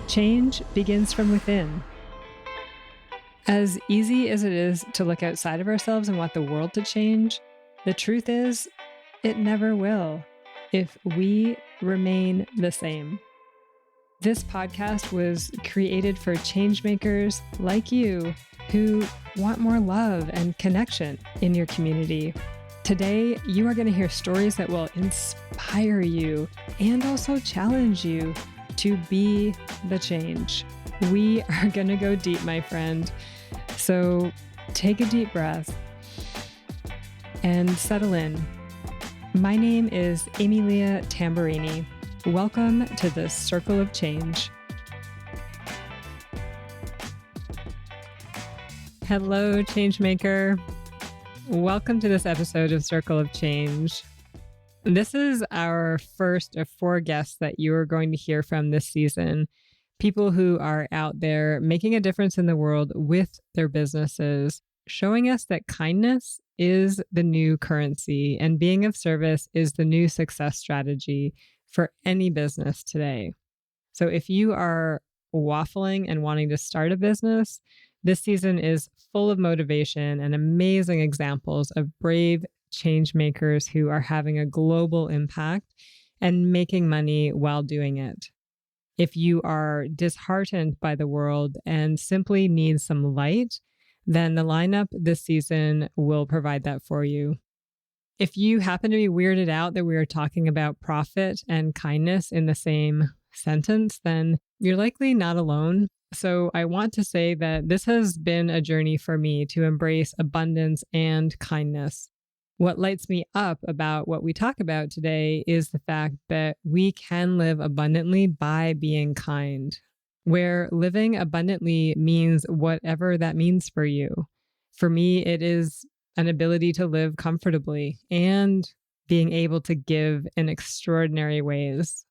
Change begins from within. As easy as it is to look outside of ourselves and want the world to change, the truth is, it never will if we remain the same. This podcast was created for changemakers like you who want more love and connection in your community. Today, you are going to hear stories that will inspire you and also challenge you to be the change. We are going to go deep, my friend. So take a deep breath and settle in. My name is Emilia Tamburini. Welcome to the Circle of Change. Hello, Changemaker. Welcome to this episode of Circle of Change. This is our first of 4 guests that you are going to hear from this season. People who are out there making a difference in the world with their businesses, showing us that kindness is the new currency and being of service is the new success strategy for any business today. So if you are waffling and wanting to start a business, this season is full of motivation and amazing examples of brave change makers who are having a global impact and making money while doing it. If you are disheartened by the world and simply need some light, then the lineup this season will provide that for you. If you happen to be weirded out that we are talking about profit and kindness in the same sentence, then you're likely not alone. So I want to say that this has been a journey for me to embrace abundance and kindness. What lights me up about what we talk about today is the fact that we can live abundantly by being kind, where living abundantly means whatever that means for you. For me, it is an ability to live comfortably and being able to give in extraordinary ways.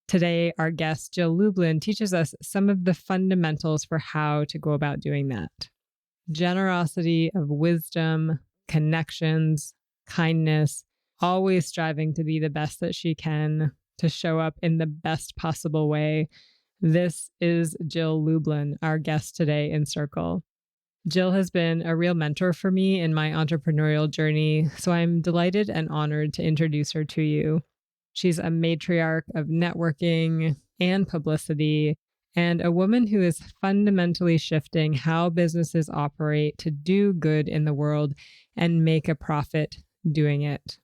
Today, our guest, Jill Lublin, teaches us some of the fundamentals for how to go about doing that. Generosity of wisdom, connections, kindness, always striving to be the best that she can, to show up in the best possible way. This is Jill Lublin, our guest today in Circle. Jill has been a real mentor for me in my entrepreneurial journey, so I'm delighted and honored to introduce her to you. She's a matriarch of networking and publicity, and a woman who is fundamentally shifting how businesses operate to do good in the world and make a profit doing it.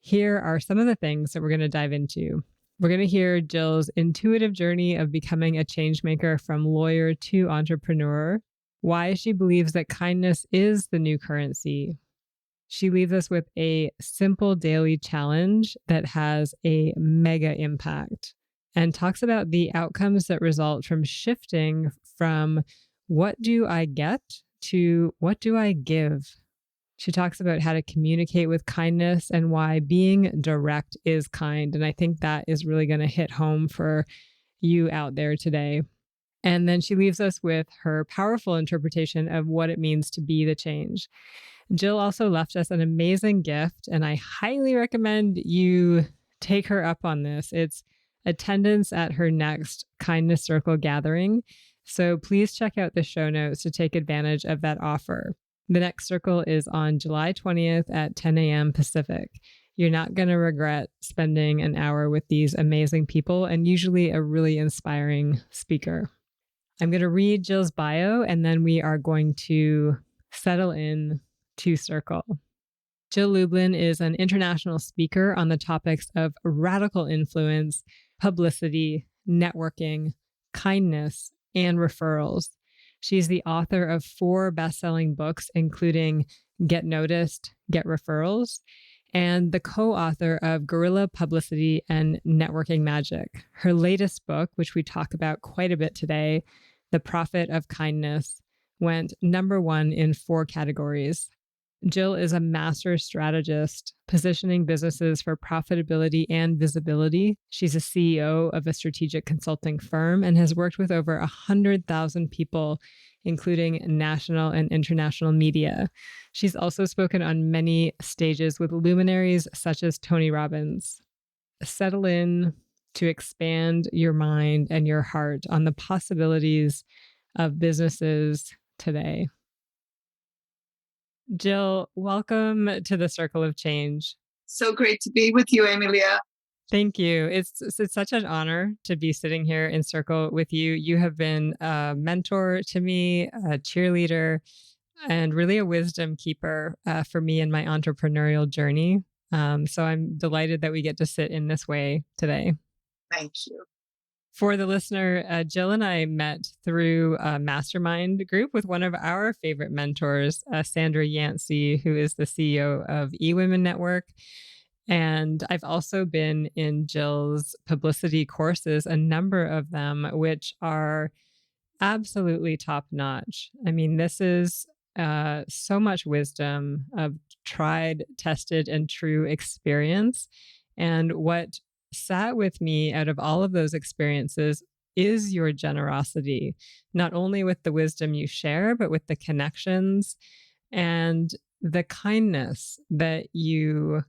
Here are some of the things that we're going to dive into. We're going to hear Jill's intuitive journey of becoming a change maker from lawyer to entrepreneur, why she believes that kindness is the new currency. She leaves us with a simple daily challenge that has a mega impact and talks about the outcomes that result from shifting from what do I get to what do I give. She talks about how to communicate with kindness and why being direct is kind. And I think that is really going to hit home for you out there today. And then she leaves us with her powerful interpretation of what it means to be the change. Jill also left us an amazing gift, and I highly recommend you take her up on this. It's attendance at her next Kindness Circle gathering. So please check out the show notes to take advantage of that offer. The next circle is on July 20th at 10 a.m. Pacific. You're not going to regret spending an hour with these amazing people and usually a really inspiring speaker. I'm going to read Jill's bio, and then we are going to settle in to Circle. Jill Lublin is an international speaker on the topics of radical influence, publicity, networking, kindness, and referrals. She's the author of 4 best-selling books, including Get Noticed, Get Referrals, and the co-author of Guerrilla Publicity and Networking Magic. Her latest book, which we talk about quite a bit today, The Profit of Kindness, went number 1 in 4 categories. Jill is a master strategist, positioning businesses for profitability and visibility. She's a CEO of a strategic consulting firm and has worked with over 100,000 people, including national and international media. She's also spoken on many stages with luminaries such as Tony Robbins. Settle in, to expand your mind and your heart on the possibilities of businesses today. Jill, welcome to the Circle of Change. So great to be with you, Amelia. Thank you. It's such an honor to be sitting here in circle with you. You have been a mentor to me, a cheerleader, and really a wisdom keeper for me in my entrepreneurial journey. So I'm delighted that we get to sit in this way today. Thank you. For the listener, Jill and I met through a mastermind group with one of our favorite mentors, Sandra Yancey, who is the CEO of eWomen Network. And I've also been in Jill's publicity courses, a number of them, which are absolutely top notch. I mean, this is so much wisdom of tried, tested, and true experience. And what sat with me out of all of those experiences is your generosity, not only with the wisdom you share, but with the connections and the kindness that you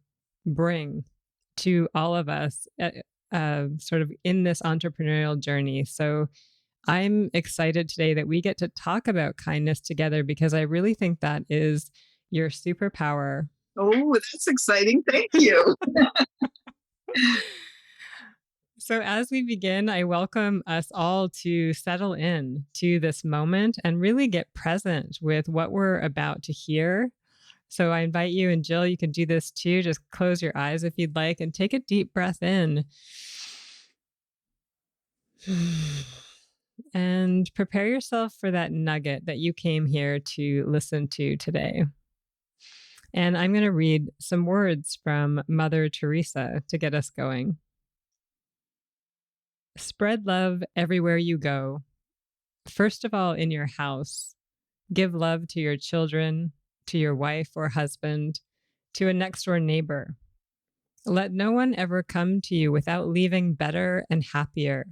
bring to all of us sort of in this entrepreneurial journey. So I'm excited today that we get to talk about kindness together because I really think that is your superpower. Oh, that's exciting. Thank you. So as we begin, I welcome us all to settle in to this moment and really get present with what we're about to hear. So I invite you, and Jill, you can do this too. Just close your eyes if you'd like and take a deep breath in. And prepare yourself for that nugget that you came here to listen to today. And I'm going to read some words from Mother Teresa to get us going. Spread love everywhere you go. First of all, in your house, give love to your children, to your wife or husband, to a next door neighbor. Let no one ever come to you without leaving better and happier.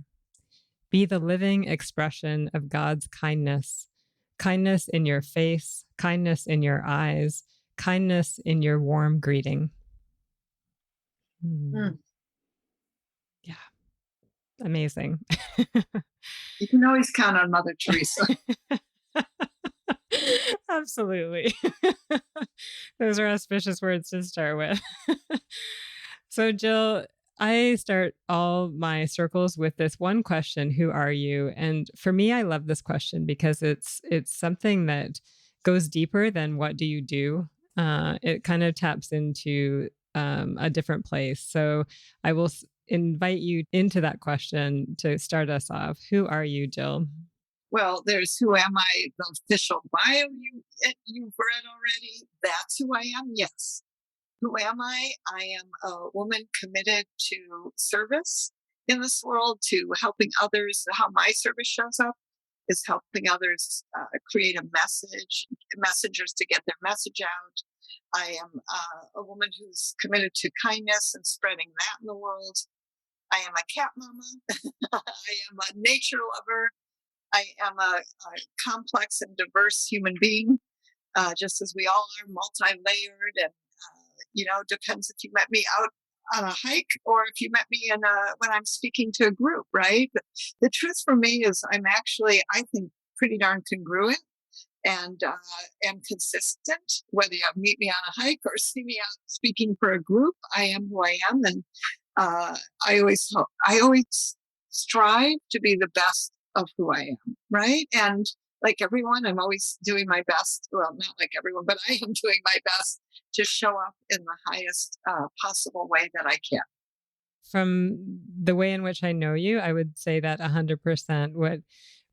Be the living expression of God's kindness. Kindness in your face, kindness in your eyes, kindness in your warm greeting. Yeah. Amazing. You can always count on Mother Teresa. Absolutely. Those are auspicious words to start with. So, Jill, I start all my circles with this one question: who are you? And for me, I love this question because it's something that goes deeper than what do you do. It kind of taps into a different place. So I will invite you into that question to start us off. Who are you, Jill? Well, there's who am I, the official bio you've read already. That's who I am. Yes. Who am I? I am a woman committed to service in this world, to helping others. How my service shows up is helping others create a message, messengers to get their message out. I am a woman who's committed to kindness and spreading that in the world. I am a cat mama. I am a nature lover. I am a complex and diverse human being, just as we all are, multi-layered. And, depends if you met me out on a hike or if you met me when I'm speaking to a group, right? But the truth for me is I'm actually, I think, pretty darn congruent and consistent. Whether you meet me on a hike or see me out speaking for a group, I am who I am. And I always strive to be the best of who I am, right? And like everyone, I'm always doing my best. Well, not like everyone, but I am doing my best to show up in the highest possible way that I can. From the way in which I know you, I would say that 100%. What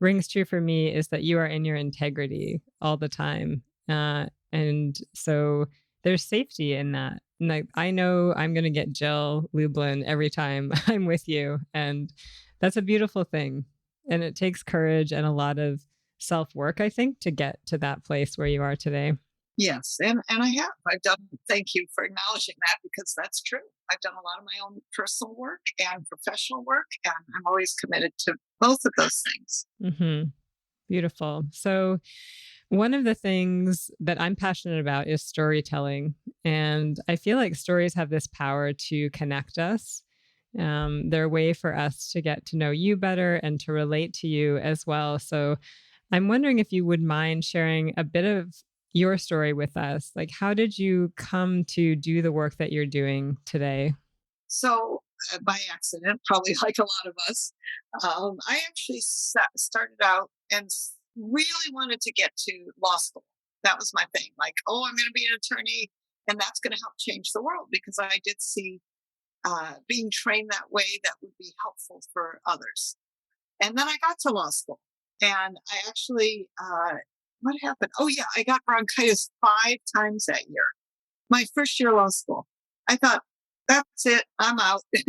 rings true for me is that you are in your integrity all the time. And so there's safety in that. And I know I'm going to get Jill Lublin every time I'm with you. And that's a beautiful thing. And it takes courage and a lot of self-work, I think, to get to that place where you are today. Yes, and I have. I've done, thank you for acknowledging that, because that's true. I've done a lot of my own personal work and professional work, and I'm always committed to both of those things. Mm-hmm. Beautiful. So one of the things that I'm passionate about is storytelling. And I feel like stories have this power to connect us. They're a way for us to get to know you better and to relate to you as well. So I'm wondering if you would mind sharing a bit of your story with us. Like, how did you come to do the work that you're doing today? So, by accident, probably like a lot of us, I actually started out and really wanted to get to law school. That was my thing. Like, oh, I'm going to be an attorney, and that's going to help change the world because I did see being trained that way that would be helpful for others. And then I got to law school, and I actually, what happened? Oh, yeah, I got bronchitis 5 times that year. My first year of law school. I thought, that's it. I'm out. This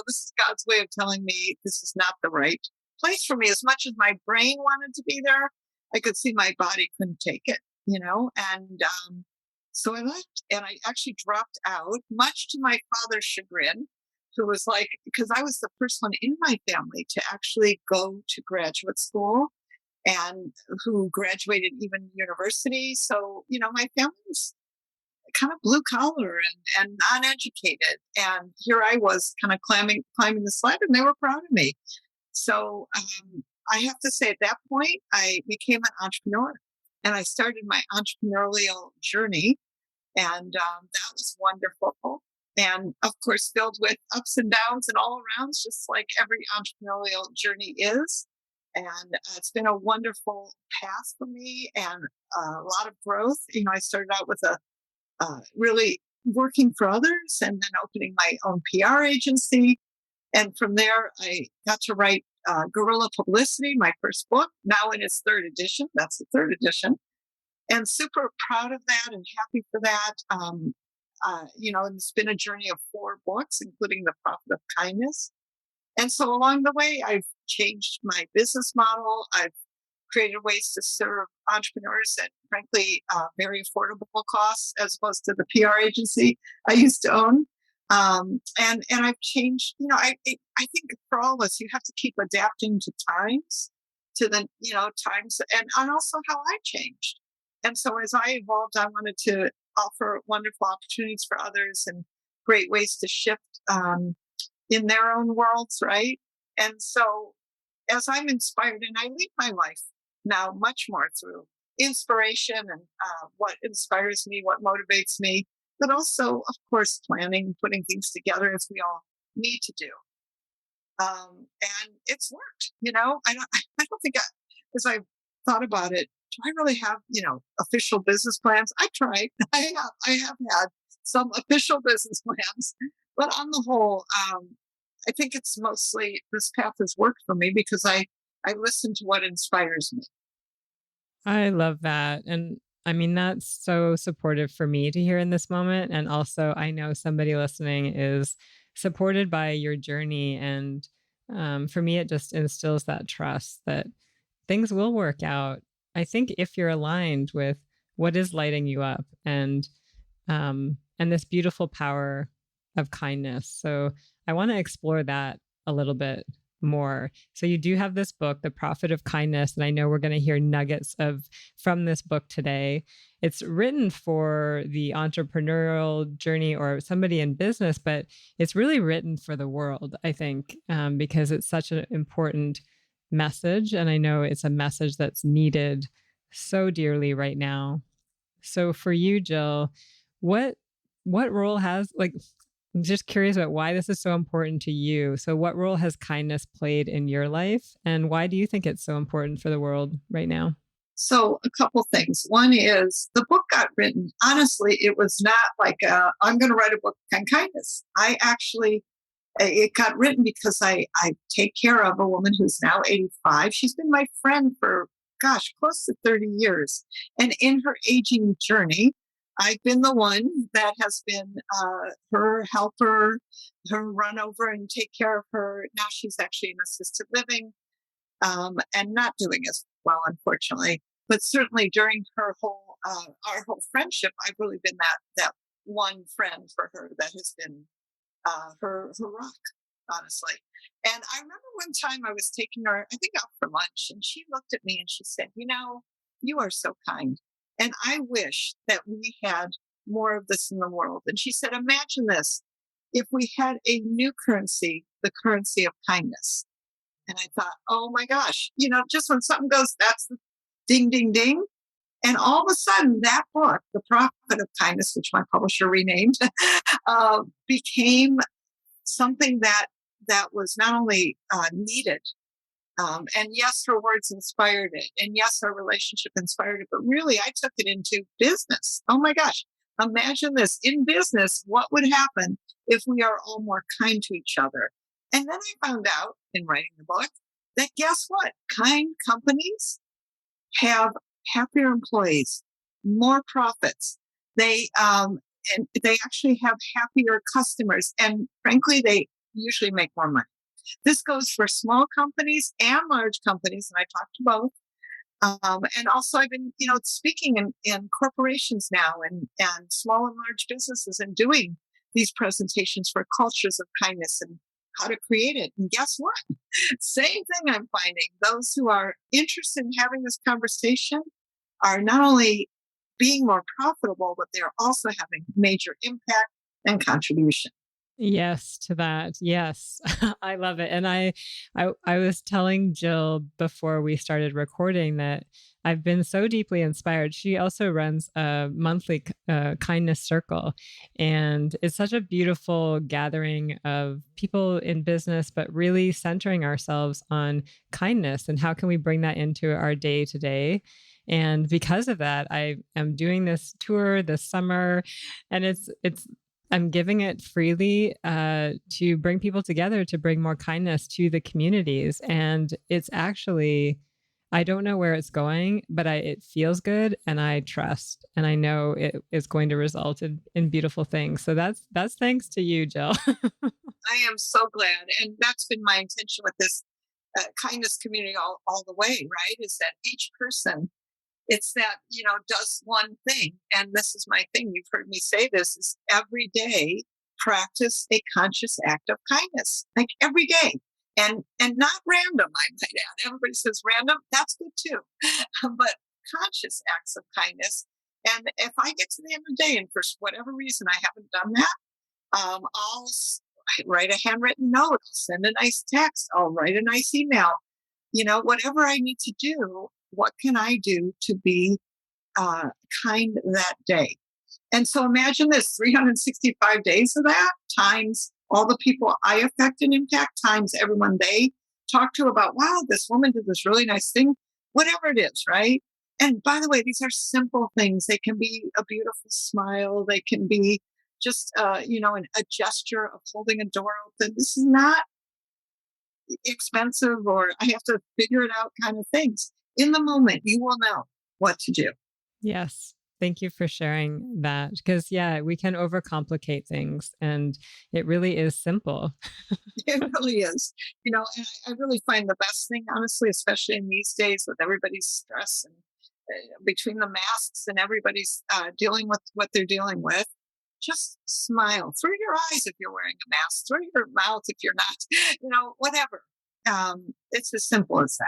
is God's way of telling me this is not the right place for me. As much as my brain wanted to be there, I could see my body couldn't take it. And so I left and I actually dropped out, much to my father's chagrin, who was like, because I was the first one in my family to actually go to graduate school and who graduated even university. So, my family was kind of blue collar and non-educated. And here I was kind of climbing the ladder and they were proud of me. So I have to say at that point, I became an entrepreneur and I started my entrepreneurial journey. And that was wonderful. And of course, filled with ups and downs and all arounds, just like every entrepreneurial journey is. And it's been a wonderful path for me and a lot of growth. I started out with a really working for others and then opening my own PR agency. And from there, I got to write Guerrilla Publicity, my first book, now in its third edition. That's the third edition. And super proud of that and happy for that. And it's been a journey of 4 books, including The Profit of Kindness. And so along the way, I've changed my business model. I've created ways to serve entrepreneurs at frankly very affordable costs as opposed to the PR agency I used to own. And I've changed. I think for all of us, you have to keep adapting to times, to the times, and also how I changed. And so as I evolved, I wanted to offer wonderful opportunities for others and great ways to shift in their own worlds, right? And so as I'm inspired, and I lead my life now much more through inspiration and what inspires me, what motivates me, but also, of course, planning, putting things together as we all need to do. And it's worked. I don't think as I've thought about it, do I really have official business plans? I tried. I have had some official business plans, but on the whole, I think it's mostly this path has worked for me because I listen to what inspires me. I love that. And I mean, that's so supportive for me to hear in this moment. And also, I know somebody listening is supported by your journey. And for me, it just instills that trust that things will work out. I think if you're aligned with what is lighting you up and this beautiful power of kindness. So I want to explore that a little bit more. So you do have this book, The Profit of Kindness, and I know we're going to hear nuggets of from this book today. It's written for the entrepreneurial journey or somebody in business, but it's really written for the world, I think, because it's such an important message, and I know it's a message that's needed so dearly right now. So for you, Jill, what what role has like I'm just curious about why this is so important to you. So what role has kindness played in your life and why do you think it's so important for the world right now? So a couple things. One is the book got written. Honestly, it was not like I'm going to write a book on kindness. I actually it got written because I take care of a woman who's now 85. She's been my friend for gosh, close to 30 years. And in her aging journey, I've been the one that has been her helper, her run over and take care of her. Now she's actually in assisted living and not doing as well, unfortunately. But certainly during her whole our whole friendship, I've really been that one friend for her that has been her rock, honestly. And I remember one time I was taking her, I think out for lunch, and she looked at me and she said, you are so kind. And I wish that we had more of this in the world. And she said, imagine this. if we had a new currency, the currency of kindness. And I thought, oh my gosh, just when something goes, that's the ding, ding, ding. And all of a sudden, that book, The Profit of Kindness, which my publisher renamed, became something that was not only needed, and yes, her words inspired it, and yes, our relationship inspired it, but really, I took it into business. Oh my gosh. Imagine this in business. What would happen if we are all more kind to each other? And then I found out in writing the book that guess what? Kind companies have happier employees, more profits. And they actually have happier customers, and frankly, they usually make more money. This goes for small companies and large companies, and I talk to both. And also, I've been, speaking in corporations now and small and large businesses and doing these presentations for cultures of kindness and how to create it. And guess what? Same thing I'm finding. Those who are interested in having this conversation are not only being more profitable, but they're also having major impact and contribution. Yes, to that. Yes. I love it. And I was telling Jill before we started recording that I've been so deeply inspired. She also runs a monthly kindness circle, and it's such a beautiful gathering of people in business, but really centering ourselves on kindness and how can we bring that into our day to day. And because of that, I am doing this tour this summer, and it's I'm giving it freely to bring people together, to bring more kindness to the communities. And it's actually, I don't know where it's going, but it feels good, and I trust, and I know it is going to result in beautiful things. So that's thanks to you, Jill. I am so glad. And that's been my intention with this kindness community all the way, right? Is that each person, it's that, does one thing. And this is my thing. You've heard me say this is every day practice a conscious act of kindness, like every day. And not random, I might add. Everybody says random, that's good too. But conscious acts of kindness. And if I get to the end of the day and for whatever reason I haven't done that, I write a handwritten note, I'll send a nice text, I'll write a nice email. Whatever I need to do, what can I do to be uh, kind that day? And so imagine this 365 days of that times all the people I affect and impact times everyone they talk to about, wow, this woman did this really nice thing, whatever it is, right? And by the way, these are simple things. They can be a beautiful smile. They can be just, a gesture of holding a door open. This is not expensive or I have to figure it out kind of things. In the moment, you will know what to do. Yes. Thank you for sharing that. Because, yeah, we can overcomplicate things, and it really is simple. It really is. And I really find the best thing, honestly, especially in these days with everybody's stress and between the masks and everybody's dealing with what they're dealing with. Just smile through your eyes if you're wearing a mask, through your mouth if you're not, whatever. It's as simple as that.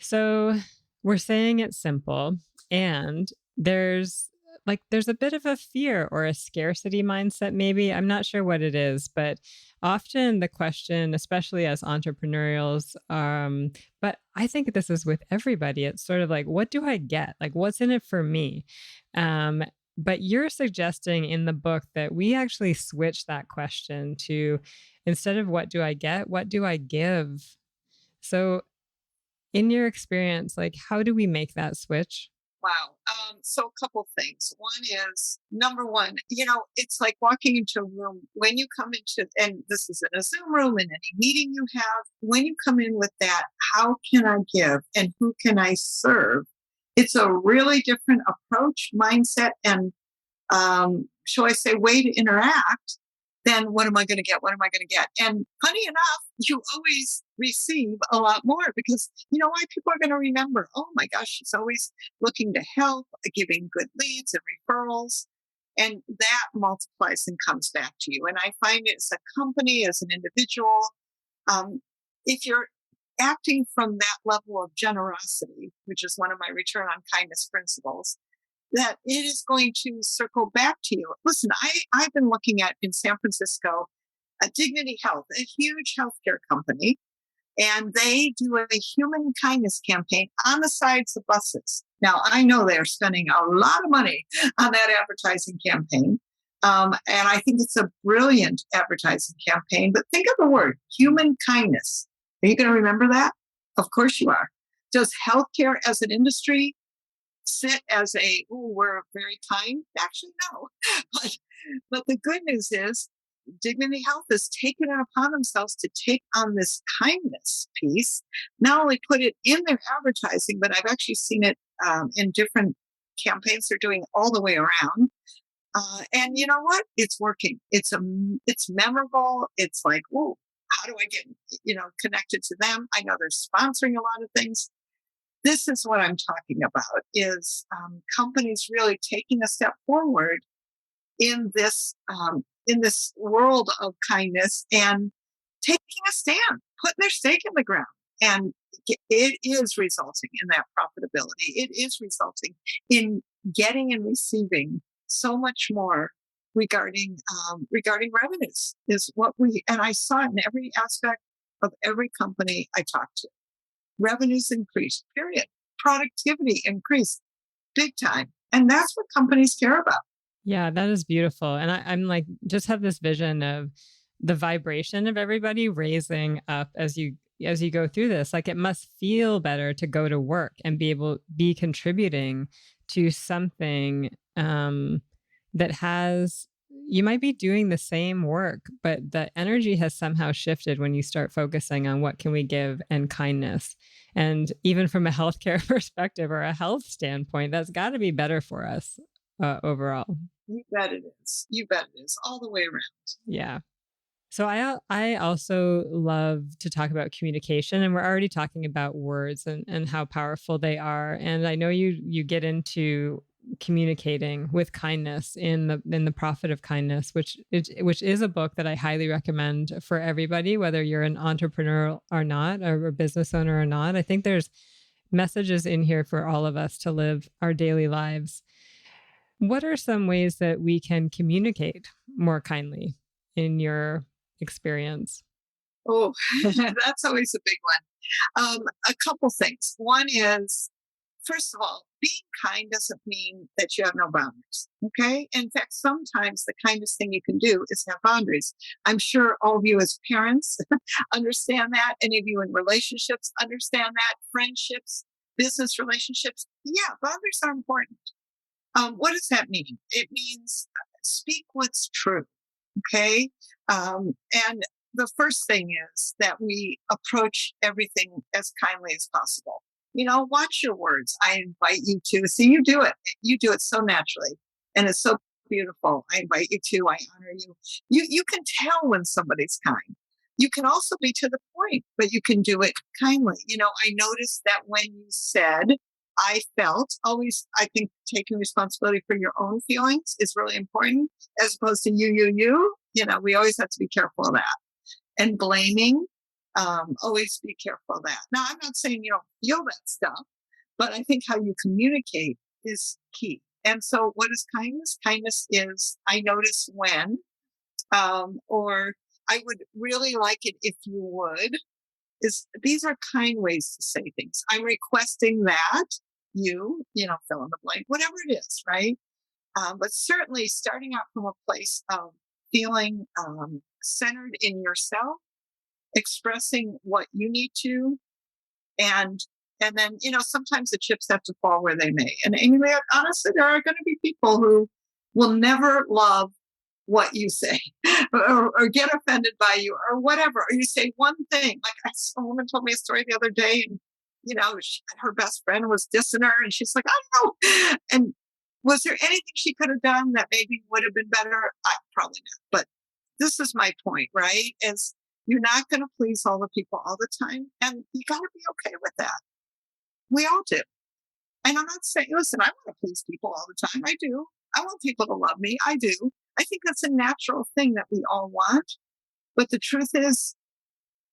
So we're saying it's simple, and there's a bit of a fear or a scarcity mindset, maybe. I'm not sure what it is, but often the question, especially as entrepreneurials, but I think this is with everybody. It's sort of like, what do I get? Like, what's in it for me? Um, but you're suggesting in the book that we actually switch that question to, instead of what do I get, what do I give? So in your experience, like, how do we make that switch? Wow. So a couple things. One is number one, it's like walking into a room when you come into, and this is in a Zoom room, in any meeting you have, when you come in with that, how can I give and who can I serve? It's a really different approach, mindset, and shall I say, way to interact than what am I going to get? What am I going to get? And funny enough, you always receive a lot more because you know why people are going to remember, oh my gosh, she's always looking to help, giving good leads and referrals. And that multiplies and comes back to you. And I find it as a company, as an individual, um, if you're acting from that level of generosity, which is one of my return on kindness principles, that it is going to circle back to you. Listen, I've been looking at in San Francisco, Dignity Health, a huge healthcare company, and they do a human kindness campaign on the sides of buses. Now, I know they're spending a lot of money on that advertising campaign. And I think it's a brilliant advertising campaign. But think of the word human kindness. Are you going to remember that? Of course you are. Does healthcare as an industry sit as a, oh, we're very kind? Actually, no. But, but the good news is Dignity Health has taken it upon themselves to take on this kindness piece, not only put it in their advertising, but I've actually seen it in different campaigns they're doing all the way around. And you know what? It's working. It's memorable. It's like, oh, how do I get connected to them? I know they're sponsoring a lot of things. This is what I'm talking about: is companies really taking a step forward in this world of kindness and taking a stand, putting their stake in the ground. And it is resulting in that profitability. It is resulting in getting and receiving so much more regarding revenues is what we, and I saw it in every aspect of every company I talked to. Revenues increased, period. Productivity increased big time. And that's what companies care about. Yeah, that is beautiful. And I'm like, just have this vision of the vibration of everybody raising up as you go through this. Like, it must feel better to go to work and be contributing to something that has, you might be doing the same work, but the energy has somehow shifted when you start focusing on what can we give and kindness. And even from a healthcare perspective or a health standpoint, that's got to be better for us overall. You bet it is. You bet it is all the way around. Yeah. So I also love to talk about communication, and we're already talking about words and how powerful they are. And I know you get into communicating with kindness in the Profit of Kindness, which is a book that I highly recommend for everybody, whether you're an entrepreneur or not, or a business owner or not. I think there's messages in here for all of us to live our daily lives. What are some ways that we can communicate more kindly in your experience? Oh, that's always a big one. A couple things. One is, first of all, being kind doesn't mean that you have no boundaries. Okay. In fact, sometimes the kindest thing you can do is have boundaries. I'm sure all of you as parents understand that. Any of you in relationships understand that. Friendships, business relationships. Yeah, boundaries are important. What does that mean? It means speak what's true. Okay. And the first thing is that we approach everything as kindly as possible. Watch your words. I invite you to see you do it. You do it so naturally, and it's so beautiful. I invite you to. I honor you. You can tell when somebody's kind. You can also be to the point, but you can do it kindly. I noticed that when you said, I felt, always, I think taking responsibility for your own feelings is really important, as opposed to you. We always have to be careful of that. And blaming, always be careful of that. Now, I'm not saying you don't feel that stuff, but I think how you communicate is key. And so, what is kindness? Kindness is, I notice when, or I would really like it if you would, is these are kind ways to say things. I'm requesting that fill in the blank, whatever it is, right? But certainly starting out from a place of feeling centered in yourself, expressing what you need to, and then sometimes the chips have to fall where they may. And anyway, honestly, there are going to be people who will never love what you say or get offended by you or whatever. Or you say one thing, like a woman told me a story the other day, and her best friend was dissing her, and she's like, I don't know. And was there anything she could have done that maybe would have been better? Probably not. But this is my point, right? Is you're not going to please all the people all the time, and you got to be okay with that. We all do. And I'm not saying, listen, I want to please people all the time. I do. I want people to love me. I do. I think that's a natural thing that we all want. But the truth is,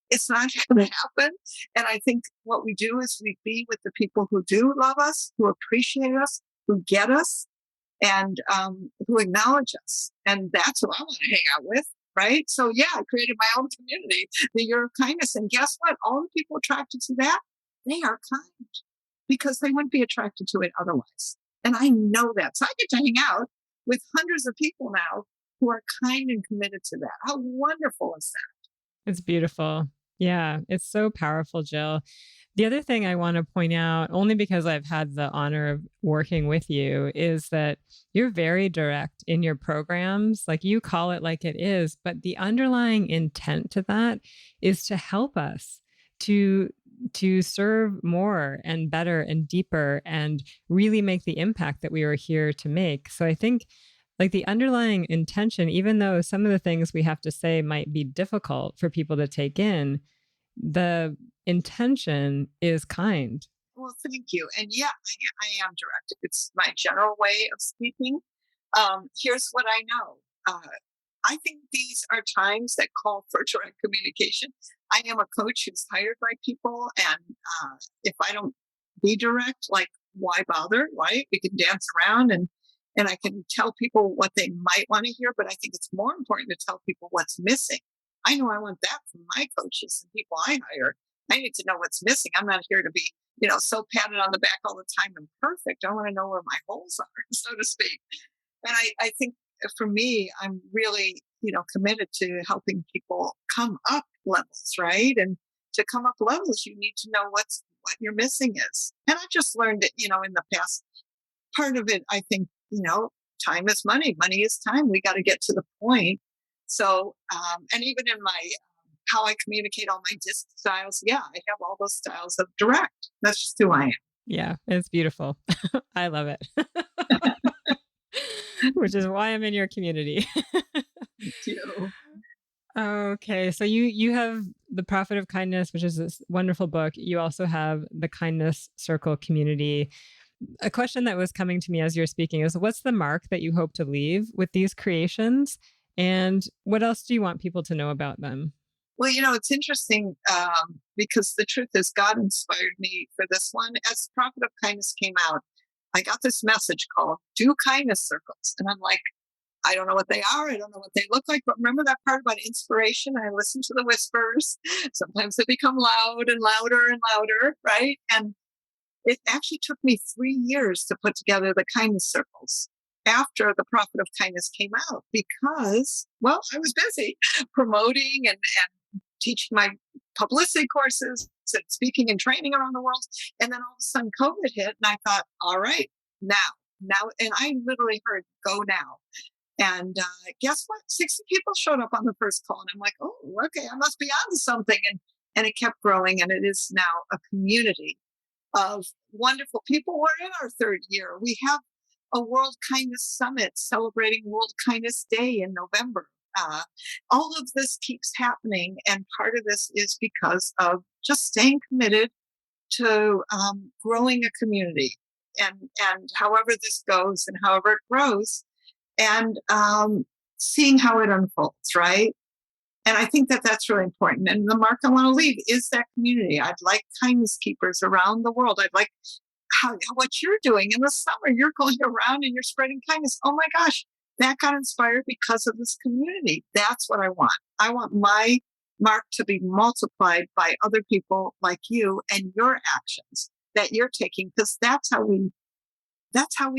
it's not going to happen. And I think what we do is we be with the people who do love us, who appreciate us, who get us, and who acknowledge us. And that's who I want to hang out with, right? So, yeah, I created my own community, the Year of Kindness. And guess what? All the people attracted to that, they are kind because they wouldn't be attracted to it otherwise. And I know that. So I get to hang out with hundreds of people now who are kind and committed to that. How wonderful is that? It's beautiful. Yeah, it's so powerful, Jill. The other thing I want to point out, only because I've had the honor of working with you, is that you're very direct in your programs. Like you call it like it is, but the underlying intent to that is to help us to serve more and better and deeper and really make the impact that we are here to make. So I think like the underlying intention, even though some of the things we have to say might be difficult for people to take in, the intention is kind. Well, thank you. And yeah, I am direct. It's my general way of speaking. Here's what I know. I think these are times that call for direct communication. I am a coach who's hired by people, and if I don't be direct, like why bother? Right? We can dance around and I can tell people what they might want to hear, but I think it's more important to tell people what's missing. I know I want that from my coaches and people I hire. I need to know what's missing. I'm not here to be, so patted on the back all the time and perfect. I want to know where my holes are, so to speak. And I think for me, I'm really, committed to helping people come up levels, right? And to come up levels, you need to know what your missing is. And I just learned that, in the past, part of it, I think, time is money. Money is time. We got to get to the point. So, and even in my how I communicate all my disc styles, yeah, I have all those styles of direct. That's just who I am. Yeah, it's beautiful. I love it. Which is why I'm in your community. Thank you. Okay, so you have The Profit of Kindness, which is this wonderful book. You also have the Kindness Circle community. A question that was coming to me as you're speaking is, what's the mark that you hope to leave with these creations? And what else do you want people to know about them? Well, it's interesting because the truth is God inspired me for this one. As Prophet of Kindness came out, I got this message called Do Kindness Circles. And I'm like, I don't know what they are. I don't know what they look like. But remember that part about inspiration? I listen to the whispers. Sometimes they become loud and louder and louder, right? And it actually took me 3 years to put together the kindness circles after The Prophet of Kindness came out because, well, I was busy promoting and teaching my publicity courses and speaking and training around the world. And then all of a sudden COVID hit and I thought, all right, now, and I literally heard go now. And guess what? 60 people showed up on the first call. And I'm like, oh, okay, I must be onto something. And it kept growing. And it is now a community of wonderful people. We're in our third year. We have a World Kindness Summit celebrating World Kindness Day in November. All of this keeps happening. And part of this is because of just staying committed to growing a community and however this goes and however it grows and seeing how it unfolds, right? And I think that that's really important. And the mark I want to leave is that community. I'd like kindness keepers around the world. I'd like what you're doing in the summer. You're going around and you're spreading kindness. Oh my gosh, that got inspired because of this community. That's what I want. I want my mark to be multiplied by other people like you and your actions that you're taking, because that's how we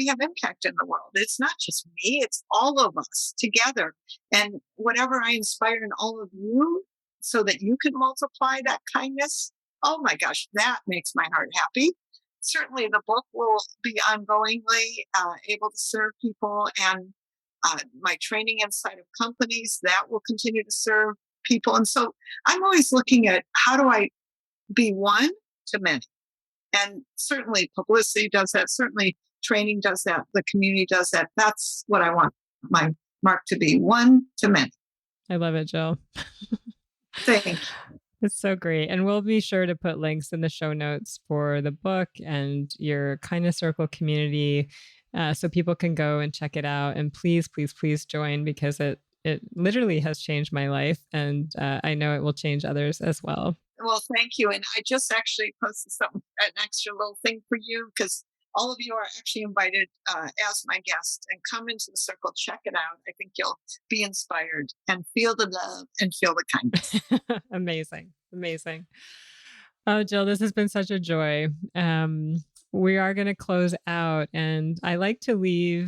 have impact in the world. It's not just me, it's all of us together. And whatever I inspire in all of you so that you can multiply that kindness, oh my gosh, that makes my heart happy. Certainly the book will be ongoingly able to serve people, and my training inside of companies, that will continue to serve people. And so I'm always looking at how do I be one to many? And certainly publicity does that. Certainly training does that. The community does that. That's what I want my mark to be, one to many. I love it, Jill. Thank you. It's so great. And we'll be sure to put links in the show notes for the book and your Kindness Circle community so people can go and check it out. And please, please, please join, because it literally has changed my life. And I know it will change others as well. Well, thank you. And I just actually posted an extra little thing for you, because all of you are actually invited as my guest, and come into the circle, check it out. I think you'll be inspired and feel the love and feel the kindness. Amazing. Amazing. Oh, Jill, this has been such a joy. We are going to close out, and I like to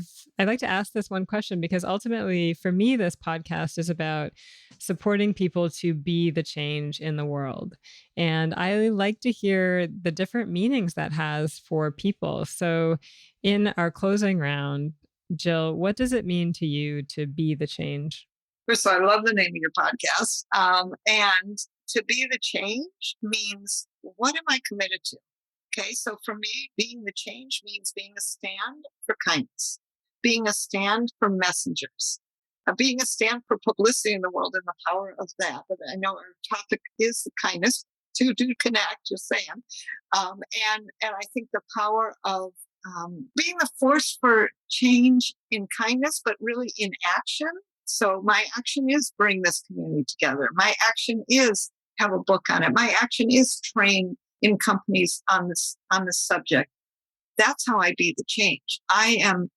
ask this one question, because ultimately for me, this podcast is about supporting people to be the change in the world. And I like to hear the different meanings that has for people. So in our closing round, Jill, what does it mean to you to be the change? First of all, I love the name of your podcast. And to be the change means, what am I committed to? Okay, so for me, being the change means being a stand for kindness, being a stand for messengers, being a stand for publicity in the world and the power of that. But I know our topic is the kindness, to do connect, just saying. And I think the power of being the force for change in kindness, but really in action. So my action is bring this community together. My action is have a book on it. My action is train in companies on this subject. That's how I be the change. I am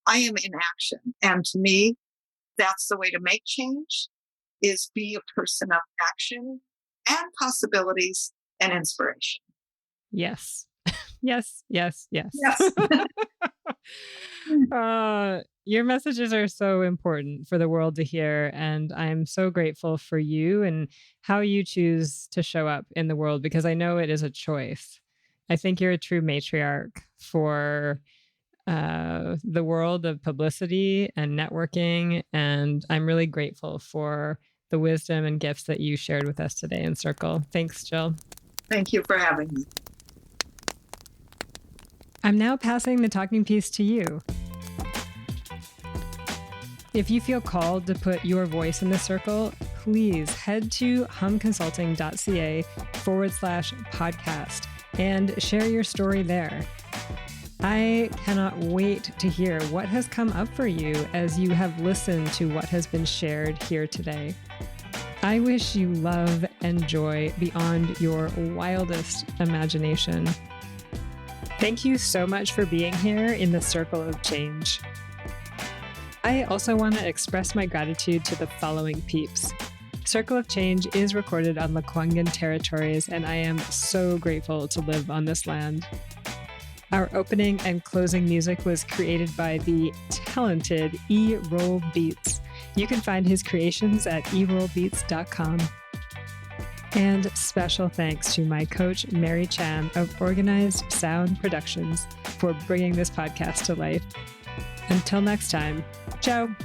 in action. And to me, that's the way to make change, is be a person of action and possibilities and inspiration. Yes. Yes. Yes. Yes. Yes. Your messages are so important for the world to hear. And I'm so grateful for you and how you choose to show up in the world, because I know it is a choice. I think you're a true matriarch for the world of publicity and networking. And I'm really grateful for the wisdom and gifts that you shared with us today in Circle. Thanks, Jill. Thank you for having me. I'm now passing the talking piece to you. If you feel called to put your voice in the circle, please head to humconsulting.ca/podcast and share your story there. I cannot wait to hear what has come up for you as you have listened to what has been shared here today. I wish you love and joy beyond your wildest imagination. Thank you so much for being here in the Circle of Change. I also want to express my gratitude to the following peeps. Circle of Change is recorded on Lekwungen territories, and I am so grateful to live on this land. Our opening and closing music was created by the talented E-Roll Beats. You can find his creations at erollbeats.com. And special thanks to my coach, Mary Chan of Organized Sound Productions, for bringing this podcast to life. Until next time, ciao.